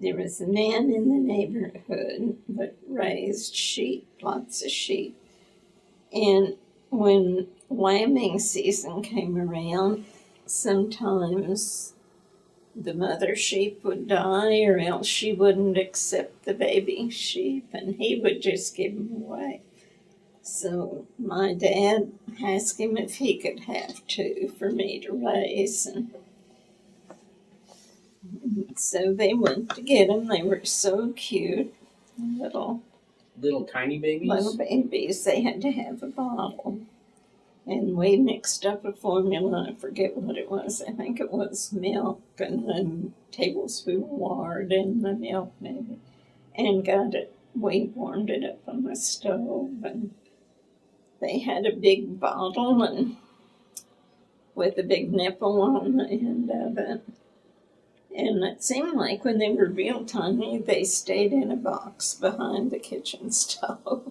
There was a man in the neighborhood that raised sheep, lots of sheep. And when lambing season came around, sometimes the mother sheep would die, or else she wouldn't accept the baby sheep, and he would just give them away. So my dad asked him if he could have two for me to raise, and so they went to get them. They were so cute, little tiny babies. Little babies. They had to have a bottle. And we mixed up a formula. I forget what it was. I think it was milk and a tablespoon of lard in the milk, maybe. And got it. We warmed it up on the stove. And they had a big bottle and with a big nipple on the end of it. And it seemed like when they were real tiny, they stayed in a box behind the kitchen stove.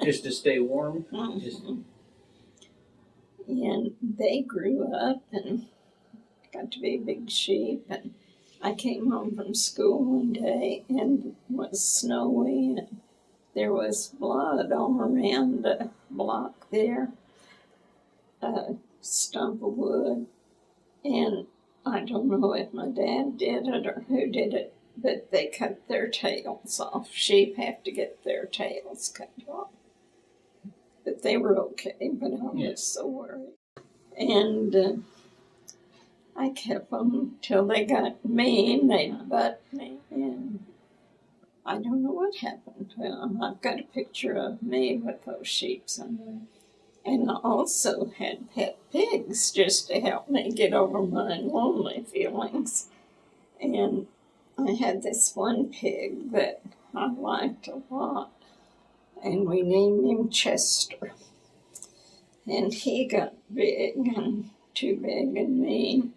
Just to stay warm? Mm-hmm. And they grew up and got to be big sheep. And I came home from school one day and it was snowy and there was blood all around the block there, a stump of wood. And I don't know if my dad did it or who did it, but they cut their tails off. Sheep have to get their tails cut off. But they were okay, but I was so worried. And I kept them till they got mean. They'd butt me, and I don't know what happened to them. I've got a picture of me with those sheep somewhere. And I also had pet pigs just to help me get over my lonely feelings. And I had this one pig that I liked a lot, and we named him Chester. And he got big and too big and mean.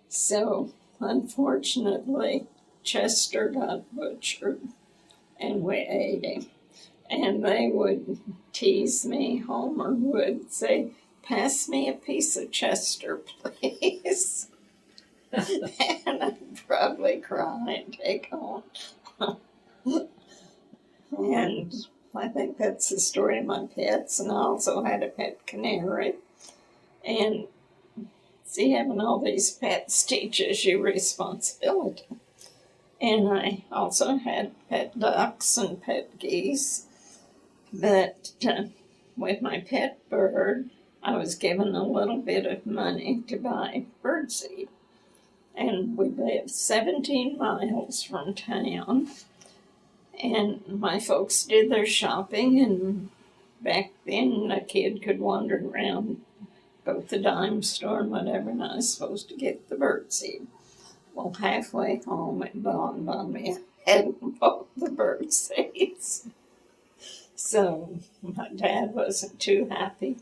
So, unfortunately, Chester got butchered and we ate him. And they would tease me. Homer would say, "Pass me a piece of Chester, please." And I'd probably cry and take on. And I think that's the story of my pets. And I also had a pet canary. And see, having all these pets teaches you responsibility. And I also had pet ducks and pet geese. But with my pet bird, I was given a little bit of money to buy birdseed. And we lived 17 miles from town. And my folks did their shopping, and back then a kid could wander around both the dime store and whatever, and I was supposed to get the birdseed. Well, halfway home it dawned on me I hadn't bought the birdseeds. So my dad wasn't too happy.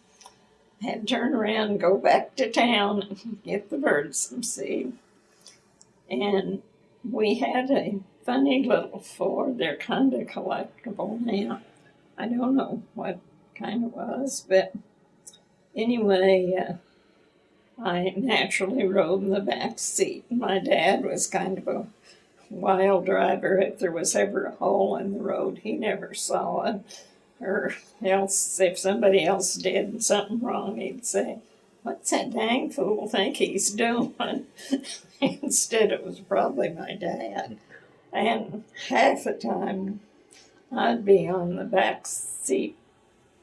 I had to turn around and go back to town and get the birds some seed. And we had a funny little Ford. They're kind of collectible now. I don't know what kind it was, but anyway, I naturally rode in the back seat. My dad was kind of a wild driver. If there was ever a hole in the road, he never saw it. Or else, if somebody else did something wrong, he'd say, "What's that dang fool think he's doing?" Instead, it was probably my dad. And half the time, I'd be on the back seat,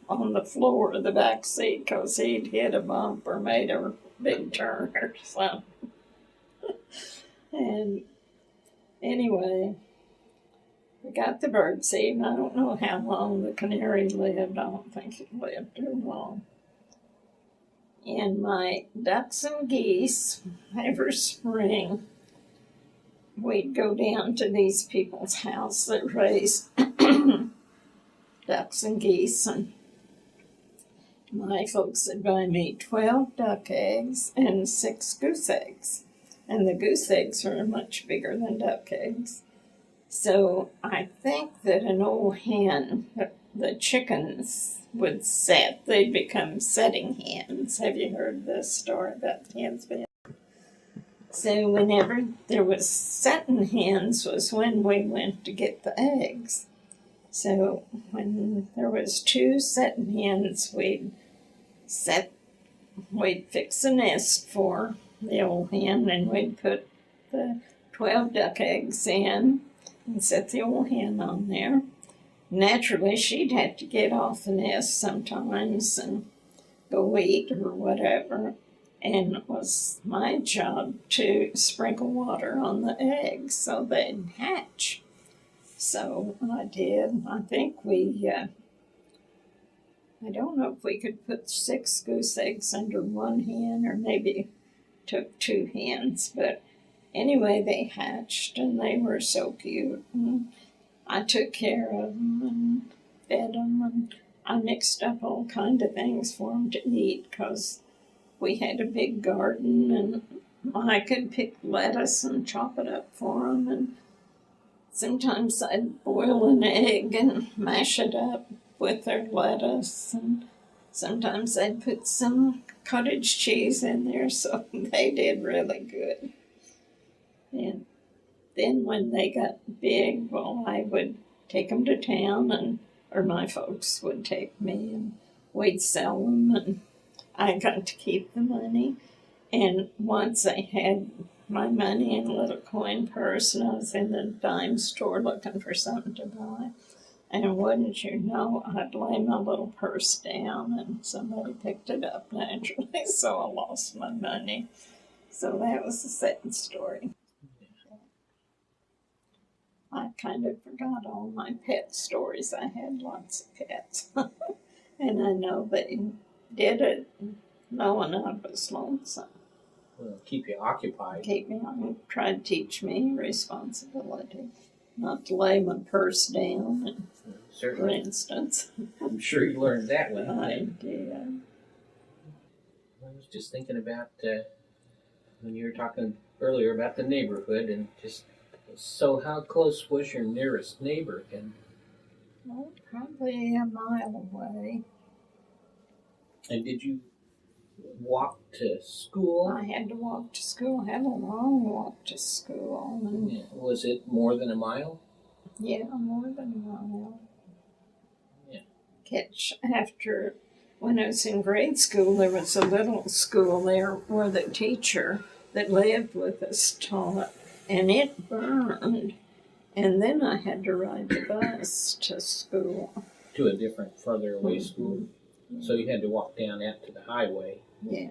on the floor of the back seat, because he'd hit a bump or made a big turn or something. And anyway, we got the birdseed, and I don't know how long the canary lived. I don't think it lived too long. And my ducks and geese, every spring, we'd go down to these people's house that raised ducks and geese, and my folks would buy me 12 duck eggs and 6 goose eggs. And the goose eggs were much bigger than duck eggs. So I think that an old hen, the chickens would set. They'd become setting hens. Have you heard this story about the hens being? So whenever there was setting hens was when we went to get the eggs. So when there was 2 setting hens, we'd fix a nest for the old hen, and we'd put the 12 duck eggs in and set the old hen on there. Naturally, she'd have to get off the nest sometimes and go eat or whatever. And it was my job to sprinkle water on the eggs so they'd hatch. So I did. I think I don't know if we could put 6 goose eggs under 1 hen, or maybe took 2 hens. But anyway, they hatched and they were so cute. And I took care of them and fed them, and I mixed up all kind of things for them to eat because we had a big garden, and I could pick lettuce and chop it up for them. And sometimes I'd boil an egg and mash it up with their lettuce, and sometimes I'd put some cottage cheese in there, so they did really good. And then when they got big, well, I would take them to town, or my folks would take me, and we'd sell them, and I got to keep the money. And once I had my money in a little coin purse, and I was in the dime store looking for something to buy. And wouldn't you know, I'd lay my little purse down and somebody picked it up naturally, so I lost my money. So that was the second story. I kind of forgot all my pet stories. I had lots of pets. And I know they did it knowing I was lonesome. Well, keep you occupied. Keep me on, tried to teach me responsibility. Not to lay my purse down, for Certainly. instance. I'm sure you learned that one. I did. I was just thinking about when you were talking earlier about the neighborhood, and just so how close was your nearest neighbor? And Well, probably a mile away. did you walk to school? I had to walk to school. I had a long walk to school. And Yeah. Was it more than a mile? yeah, more than a mile. Yeah. After, when I was in grade school, there was a little school there where the teacher that lived with us taught, and it burned. And then I had to ride the bus to school. To a different, farther away school? So you had to walk down out to the highway. Yeah.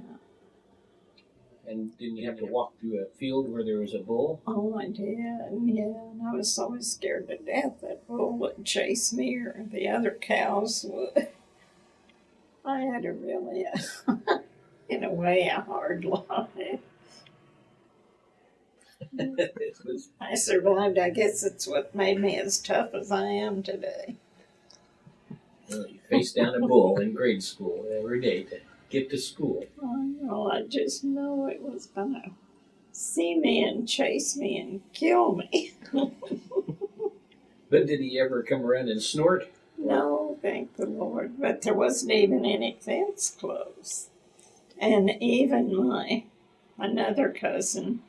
And didn't you have to walk through a field where there was a bull? Oh, I did, yeah. And I was always scared to death that bull would chase me or the other cows would. I had a really, in a way, a hard life. I survived. I guess it's what made me as tough as I am today. Well, you faced down a bull in grade school every day to get to school. I just know it was going to see me and chase me and kill me. But did he ever come around and snort? No, thank the Lord. But there wasn't even any fence close. And even another cousin,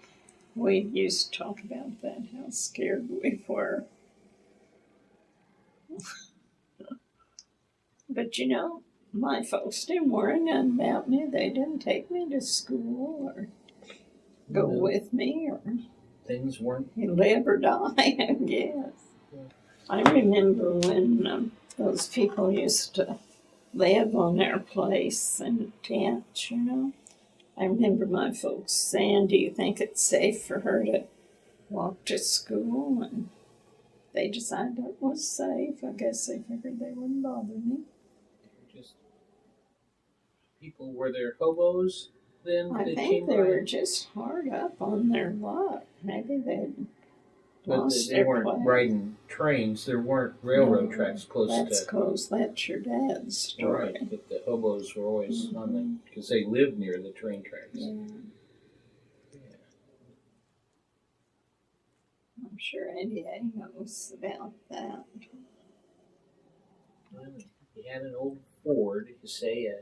we used to talk about that, how scared we were. But you know, my folks didn't worry none about me. They didn't take me to school or go with me, or things weren't. Live or die, I guess. I remember when those people used to live on their place in tents, you know. I remember my folks saying, do you think it's safe for her to walk to school? And they decided it was safe. I guess they figured they wouldn't bother me. Just people, were there hobos then? I think they were just hard up on their luck. Maybe they'd lost they their weren't place. riding trains. There weren't railroad tracks close That's to. close. That's your dad's story. Right, but the hobos were always on the, because they lived near the train tracks. Yeah. I'm sure Eddie knows about that. Well, he had an old Ford, you say,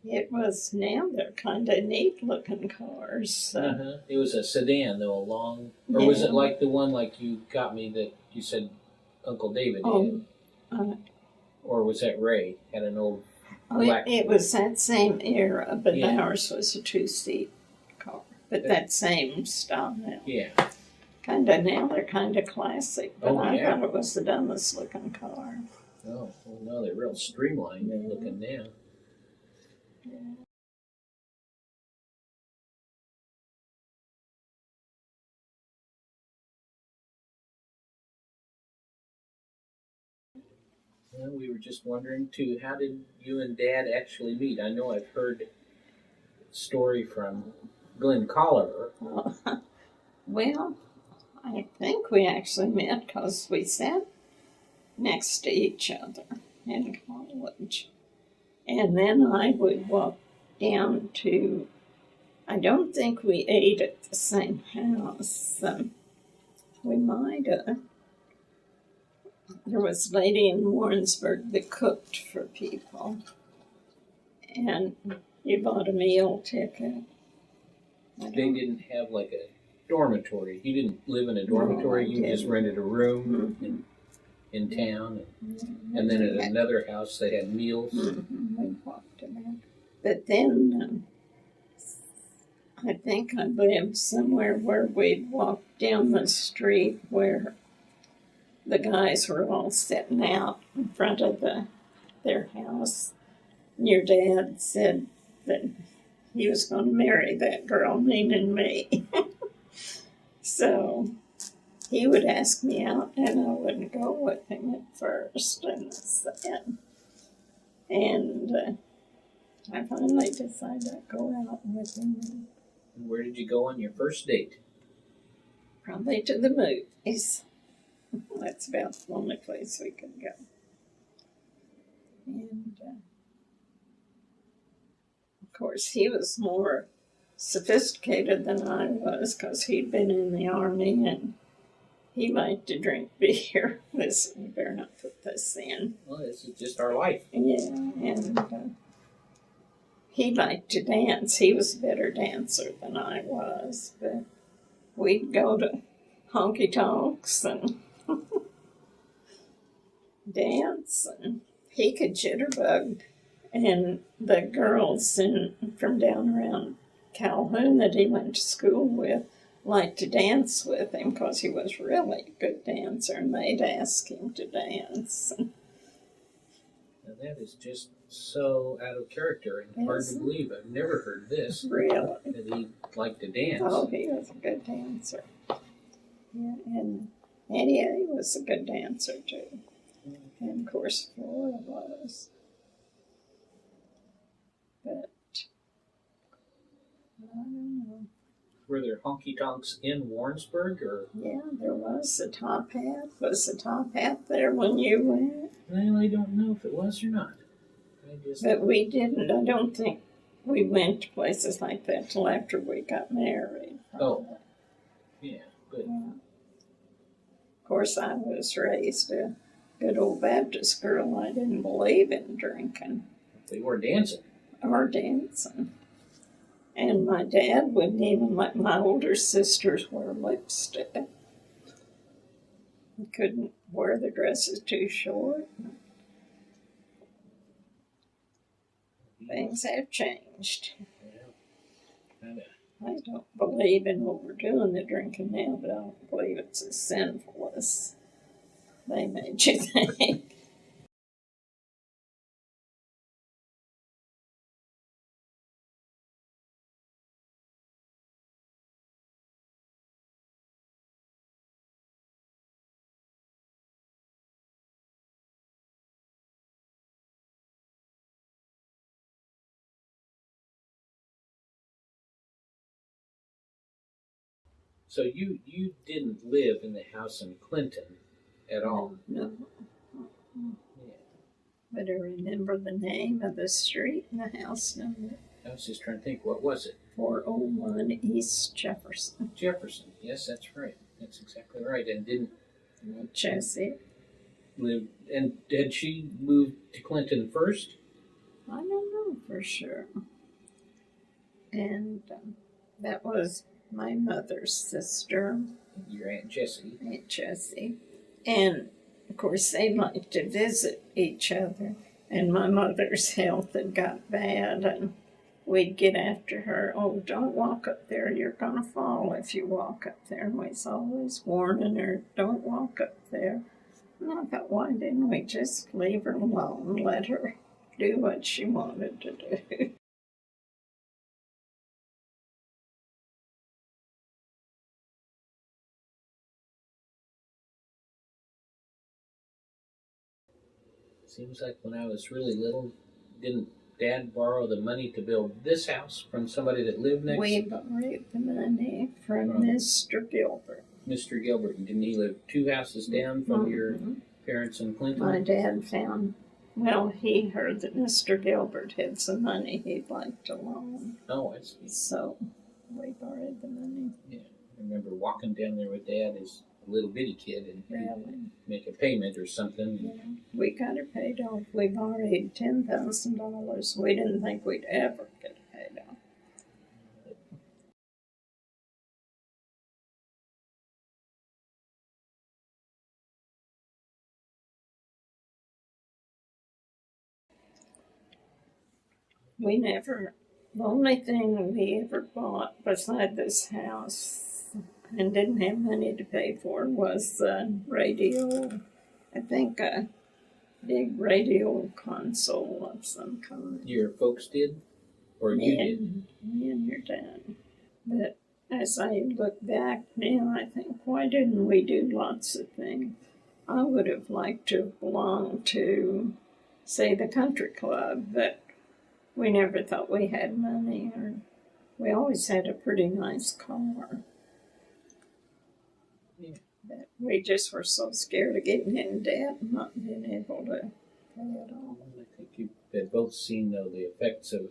It was, now they're kind of neat looking cars. So. It was a sedan, though, a long. Or was Yeah. it like the one like you got me that you said Uncle David had? Or was that Ray? Had an old black. It was that same era, but Yeah. ours was a 2-seat car. But that same style. Yeah. Kind of, now they're kind of classic, but I yeah. thought it was the dumbest looking car. Oh, well, no, they're real streamlined looking now. Yeah. Well, we were just wondering too, how did you and Dad actually meet? I know I've heard a story from Glenn Colliver. Well, I think we actually met because we sat next to each other in college. And then I would walk down to, I don't think we ate at the same house. We might have. There was a lady in Warrensburg that cooked for people. And you bought a meal ticket. They didn't have like a dormitory. You didn't live in a dormitory. You just rented a room in town. And then at another house they had meals. We walked around. But then I think I lived somewhere where we'd walk down the street where the guys were all sitting out in front of their house. And your dad said that he was going to marry that girl, meaning me. So he would ask me out, and I wouldn't go with him at first. And I finally decided I'd go out with him. And where did you go on your first date? Probably to the movies. That's about the only place we could go. And of course, he was more sophisticated than I was because he'd been in the Army and he liked to drink beer. You better not put this in. Well, this is just our life. Yeah, and he liked to dance. He was a better dancer than I was, but we'd go to honky tonks and dance, and he could jitterbug. And the girls from down around Calhoun that he went to school with liked to dance with him because he was really a good dancer, and they'd ask him to dance. Now that is just so out of character and hard to believe. I've never heard this. Really? That he liked to dance. Oh, he was a good dancer. Yeah, and Eddie was a good dancer too. And of course, Flora was. But I don't know. Were there honky tonks in Warrensburg, or? Yeah, there was the Top Hat. Was the Top Hat there when you went? Well, I don't know if it was or not. But we didn't. I don't think we went to places like that till after we got married. Probably. Oh, yeah, good. Yeah. Of course, I was raised a good old Baptist girl. I didn't believe in drinking. They were dancing. Or dancing. And my dad wouldn't even let my older sisters wear lipstick. He couldn't wear the dresses too short. Things have changed. Yeah. I don't believe in overdoing the drinking now, but I don't believe it's as sinful as they made you think. So you didn't live in the house in Clinton at all? No. Yeah. But I remember the name of the street and the house number. I was just trying to think, what was it? 401 East Jefferson. Jefferson. Yes, that's right. That's exactly right. And didn't Jessie. live. And had she moved to Clinton first? I don't know for sure. And that was my mother's sister, Your Aunt Jessie. Aunt Jessie. And of course, they liked to visit each other. And my mother's health had got bad, and we'd get after her. Oh, don't walk up there. You're going to fall if you walk up there. And we was always warning her, don't walk up there. And I thought, why didn't we just leave her alone, let her do what she wanted to do? Seems like when I was really little, didn't Dad borrow the money to build this house from somebody that lived next? We borrowed the money from Mr. Gilbert. Mr. Gilbert. Didn't he live 2 houses down from your parents in Clinton? My dad found, well, he heard that Mr. Gilbert had some money he'd like to loan. Oh, I see. So we borrowed the money. Yeah, I remember walking down there with Dad as a little bitty kid and Really? make a payment or something. Yeah. We got it paid off. We borrowed $10,000. We didn't think we'd ever get it paid off. We never, the only thing we ever bought beside this house and didn't have money to pay for was the radio. I think a big radio console of some kind. Your folks did? Or you did? Me and your dad. But as I look back now, I think, why didn't we do lots of things? I would have liked to have belonged to, say, the country club, but we never thought we had money, or we always had a pretty nice car. Yeah. But we just were so scared of getting in debt and not being able to pay it off. I think you had both seen, though, the effects of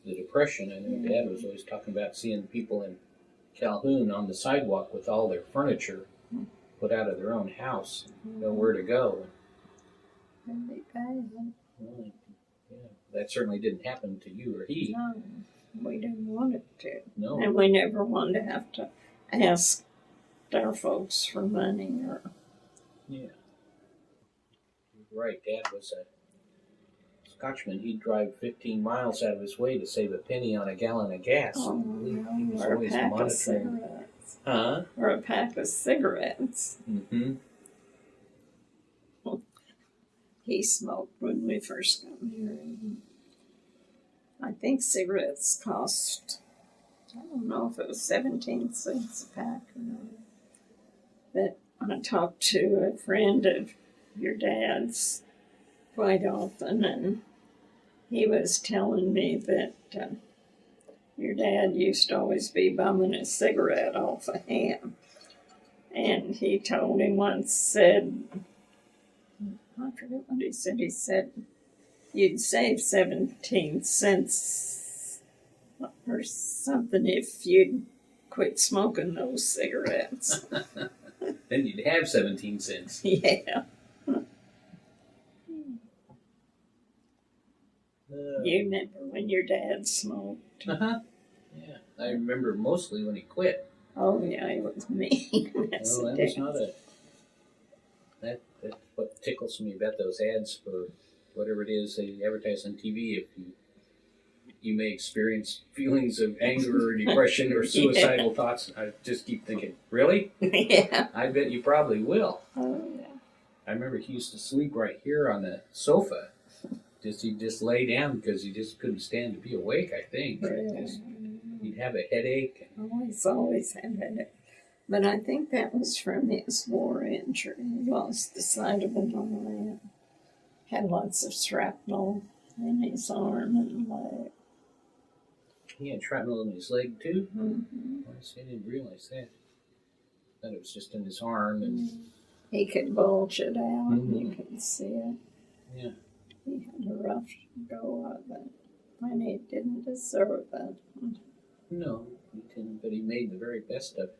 the Depression. I know Dad was always talking about seeing people in Calhoun on the sidewalk with all their furniture put out of their own house, nowhere to go. Really bad. Well, yeah, that certainly didn't happen to you or he. No, we didn't want it to. No. And we never wanted to have to ask our folks for money or. Yeah. Right, Dad was a Scotchman. He'd drive 15 miles out of his way to save a penny on a gallon of gas. Oh, He was or a always pack of monitoring. cigarettes. Huh? Or a pack of cigarettes. Mm-hmm. He smoked when we first got married. I think cigarettes cost, I don't know if it was 17 cents a pack or not. But I talked to a friend of your dad's quite often, and he was telling me that your dad used to always be bumming a cigarette off a ham. And he told him once, said, I forget what he said. He said, you'd save 17 cents or something if you'd quit smoking those cigarettes. Then you'd have 17 cents. Yeah. You remember when your dad smoked? Uh-huh. Yeah, I remember mostly when he quit. Oh, yeah, it was mean. Well, that was not a... That's what tickles me about those ads for whatever it is they advertise on TV. If you may experience feelings of anger or depression or suicidal thoughts, I just keep thinking, really? Yeah. I bet you probably will. Oh, yeah. I remember he used to sleep right here on the sofa. He'd just lay down because he just couldn't stand to be awake, I think. Really? He'd have a headache. Always had it. But I think that was from his war injury. He lost the sight of an eye. Had lots of shrapnel in his arm and leg. He had shrapnel in his leg, too? Mm-hmm. I didn't realize that. I thought it was just in his arm. And He could bulge it out. And you could see it. Yeah. He had a rough go of it. And he didn't deserve it. No, he didn't, but he made the very best of it.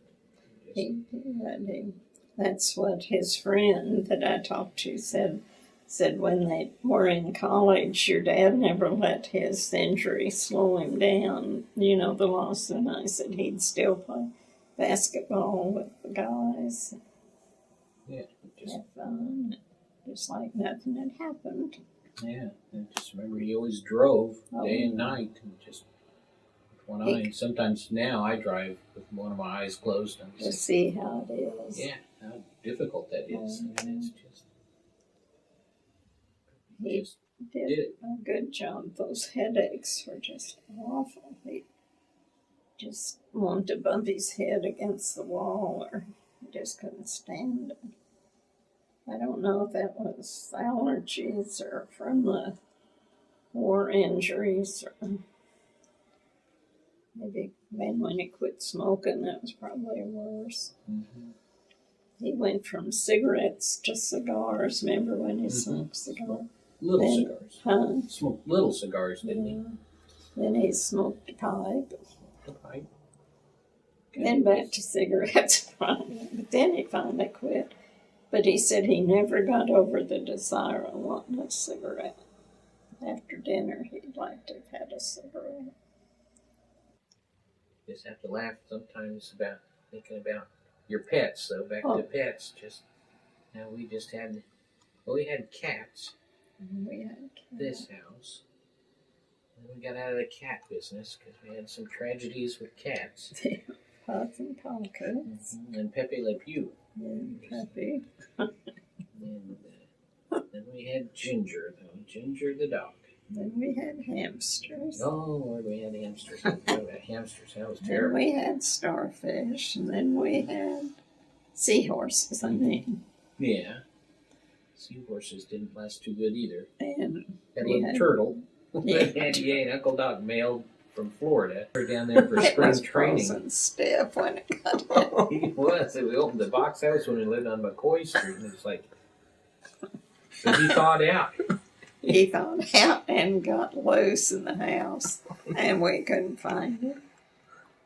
He did. That's what his friend that I talked to said. said when they were in college, your dad never let his injury slow him down. You know, the loss. And I said he'd still play basketball with the guys. Yeah, just, Have fun. Just like nothing had happened. yeah. I just remember he always drove day and Oh. night, and just with one eye. Sometimes now I drive with one of my eyes closed. And To see how it is. yeah, how difficult that is. I mean, it's He just did did it. a good job. Those headaches were just awful. He just wanted to bump his head against the wall, or he just couldn't stand it. I don't know if that was allergies or from the war injuries, or maybe when he quit smoking, that was probably worse. Mm-hmm. He went from cigarettes to cigars. Remember when he smoked cigars? Little Then- cigars. Huh? Smoked little cigars, didn't he? Then he smoked a pipe. I, Then back to cigarettes. But then he finally quit. But he said he never got over the desire of wanting a cigarette. After dinner, he'd like to have had a cigarette. just have to laugh sometimes about thinking about your pets, though. Back Oh. to pets. Just now, we had cats. We had This house. And we got out of the cat business because we had some tragedies with cats. Puff and pockets And Pepe Le Pew. and Peppy. And then we had Ginger, though. Ginger the dog. Then we had hamsters. Oh, Lord, we had hamsters. Hamsters, that was Then terrible. we had starfish. And then we had seahorses, I mean. Yeah. Seahorses didn't last too good either. And Had a we little had- turtle. Yeah. And he and Uncle Doc mailed from Florida. We're down there for it spring was training. frozen stiff when it got out. He was. We opened the box house when we lived on McCoy Street, and it's like, but he thawed out. He thawed out and got loose in the house, and we couldn't find it.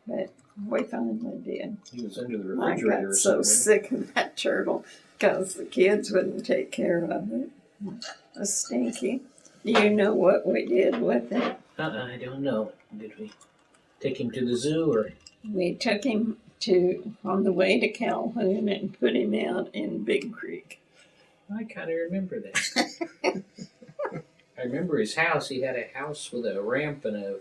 But we finally did. He was under the I refrigerator got or so something. sick of that turtle because the kids wouldn't take care of it. It was stinky. Do you know what we did with it? I don't know. Did we take him to the zoo or? We took him on the way to Calhoun and put him out in Big Creek. I kind of remember that. I remember his house. He had a house with a ramp and a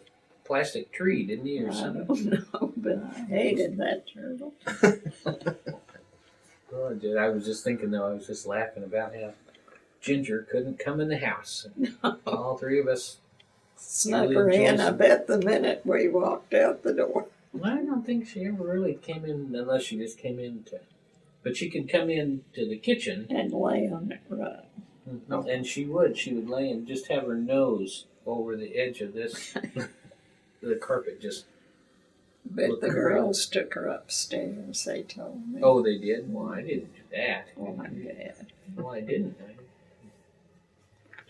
plastic tree, didn't he, or I something? don't know, but I hated that turtle. Oh, I was just thinking, though, I was just laughing about how Ginger couldn't come in the house. And all three of us. Snuck Really her in, enjoys I it. bet, the minute we walked out the door. I don't think she ever really came in, unless she just came in to. But she could come in to the kitchen, And lay on that rug. and she would lay and just have her nose over the edge of this, the carpet. Just But Look the her girls took her upstairs, they told me. oh, they did. Well, I didn't do that. Well, I'm glad. Well, I didn't.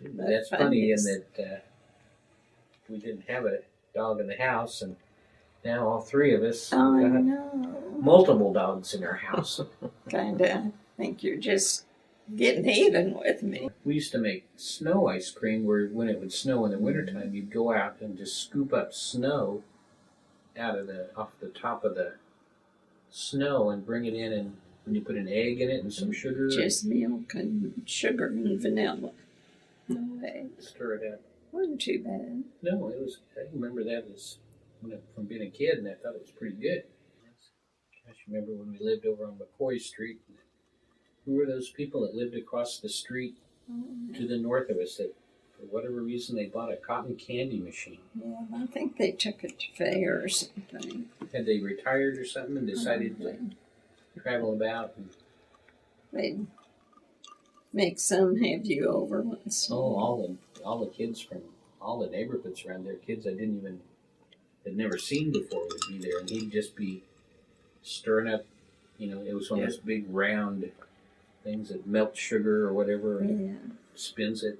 But That's funny in funniest. that we didn't have a dog in the house, and now all three of us I got know. multiple dogs in our house. Kinda think you're just getting even with me. We used to make snow ice cream where when it would snow in the wintertime, you'd go out and just scoop up snow off the top of the snow and bring it in, and you put an egg in it and some sugar, Just milk and sugar and vanilla. No way. stir it up. Wasn't too bad. No, it was. I remember that from being a kid, and I thought it was pretty good. Gosh, remember when we lived over on McCoy Street? Who were those people that lived across the street to the north of us that, for whatever reason, they bought a cotton candy machine? Yeah, I think they took it to fair or something. Had they retired or something and decided to Probably. travel about? And, They'd make some have you over once. all the kids from all the neighborhoods around there, kids I had never seen before, would be there, and he'd just be stirring up. It was one of those big round things that melt sugar or whatever and Yeah. spins it.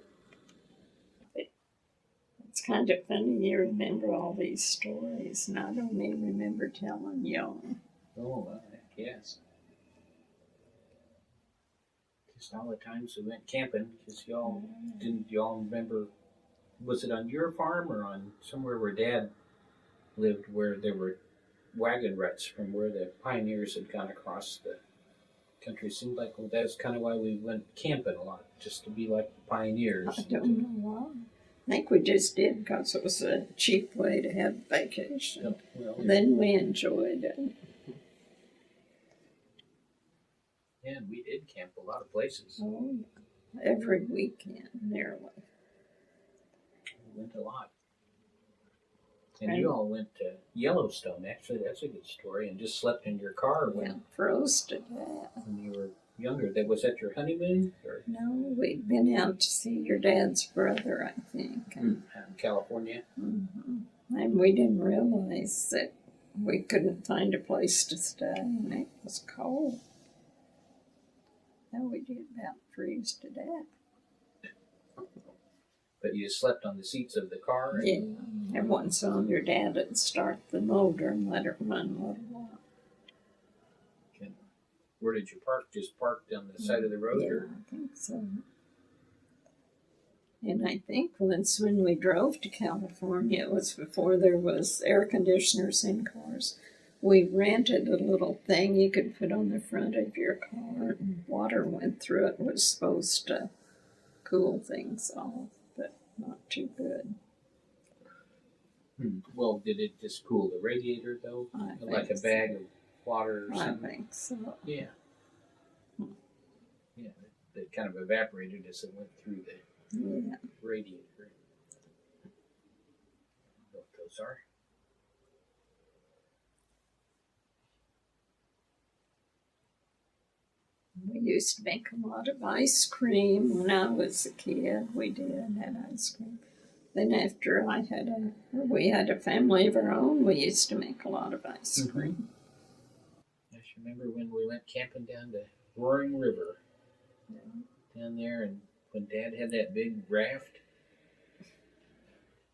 It's kind of funny you remember all these stories, and I don't even remember telling y'all. Oh, I guess. Just all the times we went camping, because didn't y'all remember, was it on your farm or on somewhere where Dad lived, where there were wagon ruts from where the pioneers had gone across the country? It seemed like that was kind of why we went camping a lot, just to be like the pioneers. I don't know why. I think we just did because it was a cheap way to have a vacation. Well, Then we enjoyed it. yeah, and we did camp a lot of places. Oh, every weekend, nearly. We went a lot. And you all went to Yellowstone. Actually, that's a good story. And just slept in your car when froze to death. When you were younger. That was at your honeymoon? Or? No, we'd been out to see your dad's brother, I think. In California? Mm-hmm. And we didn't realize that we couldn't find a place to stay, and it was cold. No, we did about freeze to death. But you slept on the seats of the car? Yeah. And once on your dad would start the motor and let it run a little while. Okay. Where did you park? Just parked on the side of the road? Yeah, Or? I think so. And I think once when we drove to California, it was before there was air conditioners in cars. We rented a little thing you could put on the front of your car, and water went through it. It was supposed to cool things off, but not too good. Well, did it just cool the radiator, though? Like a bag of water or something? I think so. Yeah. Yeah, that kind of evaporated as it went through the radiator. What those are. We used to make a lot of ice cream when I was a kid. We did have ice cream. Then after we had a family of our own, we used to make a lot of ice cream. I just remember when we went camping down to Roaring River. Down there, and when Dad had that big raft.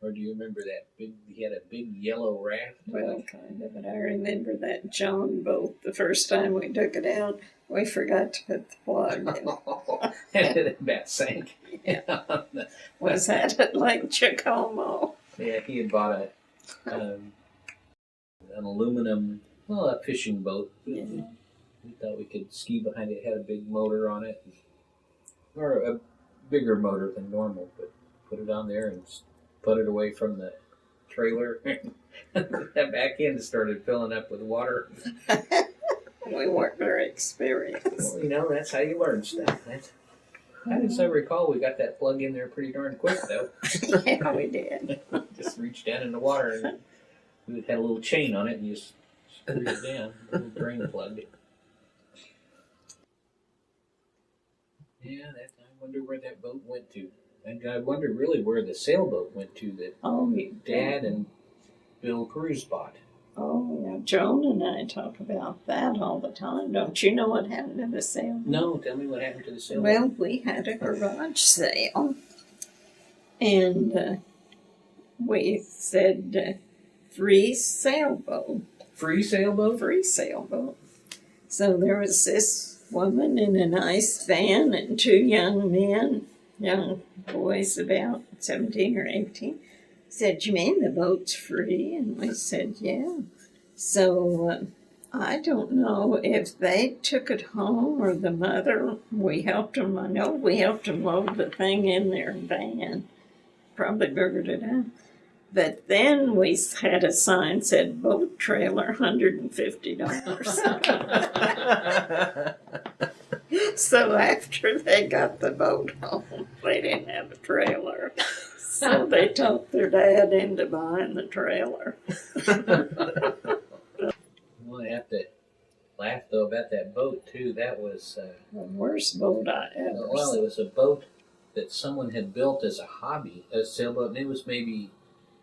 Or do you remember that he had a big yellow raft? Well, kind of, but I remember that John boat. The first time we took it out, we forgot to put the plug in. And it about sank. Yeah. Was that at Lake Jacomo? Yeah, he had bought an aluminum, a fishing boat. Yeah. We thought we could ski behind it. It had a big motor on it. Or a bigger motor than normal, but put it on there and put it away from the trailer. That back end started filling up with water. We weren't very experienced. Well, that's how you learn stuff. As I recall, we got that plug in there pretty darn quick, though. Yeah, we did. Just reached down in the water, and we had a little chain on it, and you just screwed it down, a little drain plug. Yeah, I wonder where that boat went to. And I wonder really where the sailboat went to that Dad and Bill Cruz bought. Oh, yeah. Joan and I talk about that all the time. Don't you know what happened to the sailboat? No, tell me what happened to the sailboat. Well, we had a garage sale, and we said free sailboat. Free sailboat? Free sailboat. So there was this woman in a nice van and two young boys about 17 or 18. Said, "You mean the boat's free?" And we said, "Yeah." So I don't know if they took it home or the mother. We helped them. I know we helped them load the thing in their van. Probably buried it out. But then we had a sign said boat trailer $150. So after they got the boat home, they didn't have a trailer. So they talked their dad into buying the trailer. Well, I have to laugh, though, about that boat, too. That was... the worst boat I ever Well, saw. it was a boat that someone had built as a hobby, a sailboat, and it was maybe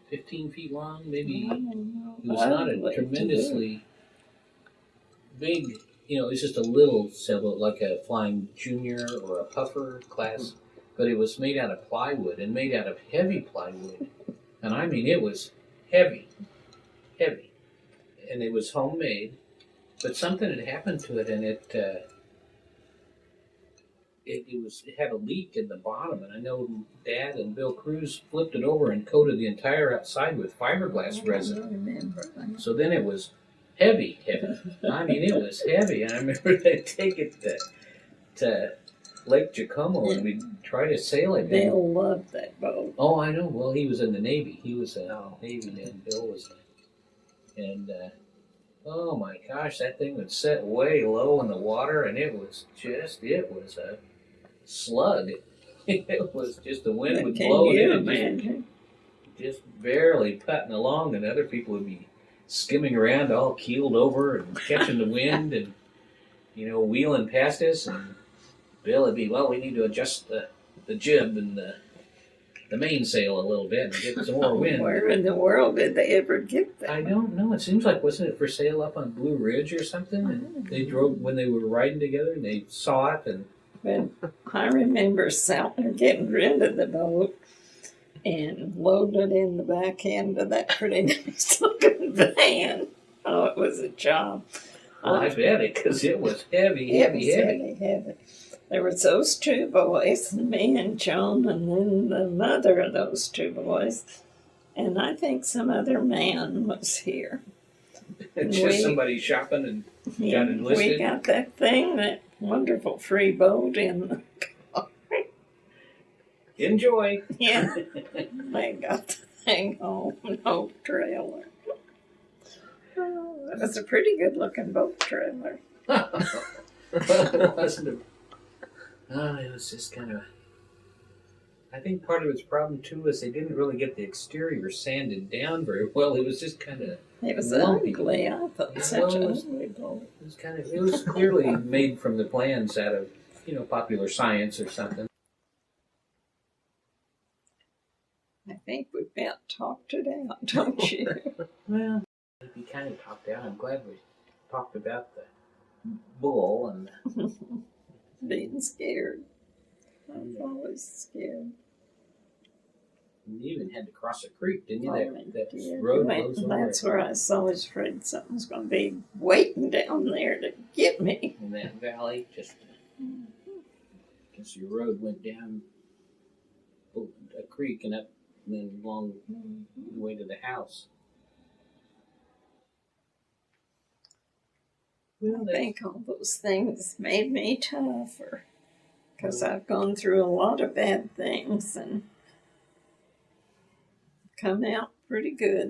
15 feet long, maybe. It was not a tremendously big, it was just a little sailboat, like a Flying Junior or a Puffer class. But it was made out of plywood and made out of heavy plywood. And I mean, it was heavy. And it was homemade. But something had happened to it, and it had a leak in the bottom, and I know Dad and Bill Cruz flipped it over and coated the entire outside with fiberglass resin. I remember that. So then it was heavy. I mean, it was heavy. And I remember they'd take it to Lake Jacomo and we'd try to sail it. Bill loved that boat. Oh, I know. Well, he was in the Navy. He was a Navy man. Bill was. And oh my gosh, that thing would set way low in the water, and it was a slug. It was just the wind would blow it in, just barely putting along, and other people would be skimming around all keeled over and catching the wind and, wheeling past us. And Bill would be, well, we need to adjust the jib and the mainsail a little bit and get some more wind. Where in the world did they ever get that? I don't know. It seems like, wasn't it for sale up on Blue Ridge or something? And they drove when they were riding together and they saw it. And But I remember Saltner getting rid of the boat and loaded it in the back end of that pretty nice looking van. Oh, it was a job. well, I bet it, because it was heavy. There was those two boys, me and John, and then the mother of those two boys. And I think some other man was here. Just somebody shopping and got enlisted. We got that thing, that wonderful free boat in the car. Enjoy. Yeah, they got the thing home, no trailer. Oh, it was a pretty good looking boat trailer. It wasn't a... Oh, it was just kind of... I think part of its problem, too, is they didn't really get the exterior sanded down very well. It was just kind of... It was lumpy. ugly, I thought. Yeah, Such well, an ugly boat. It was clearly made from the plans out of, Popular Science or something. I think we about talked it out, don't you? Well, we kind of talked out. I'm glad we talked about the bull and... Being scared. I was always scared. You even had to cross a creek, didn't you? Oh, That dear. road Wait, goes over that's where I was always afraid something's going to be waiting down there to get me. in that valley. Just because your road went down a creek and up, and then along the way to the house. Well, I think all those things made me tougher because I've gone through a lot of bad things and come out pretty good.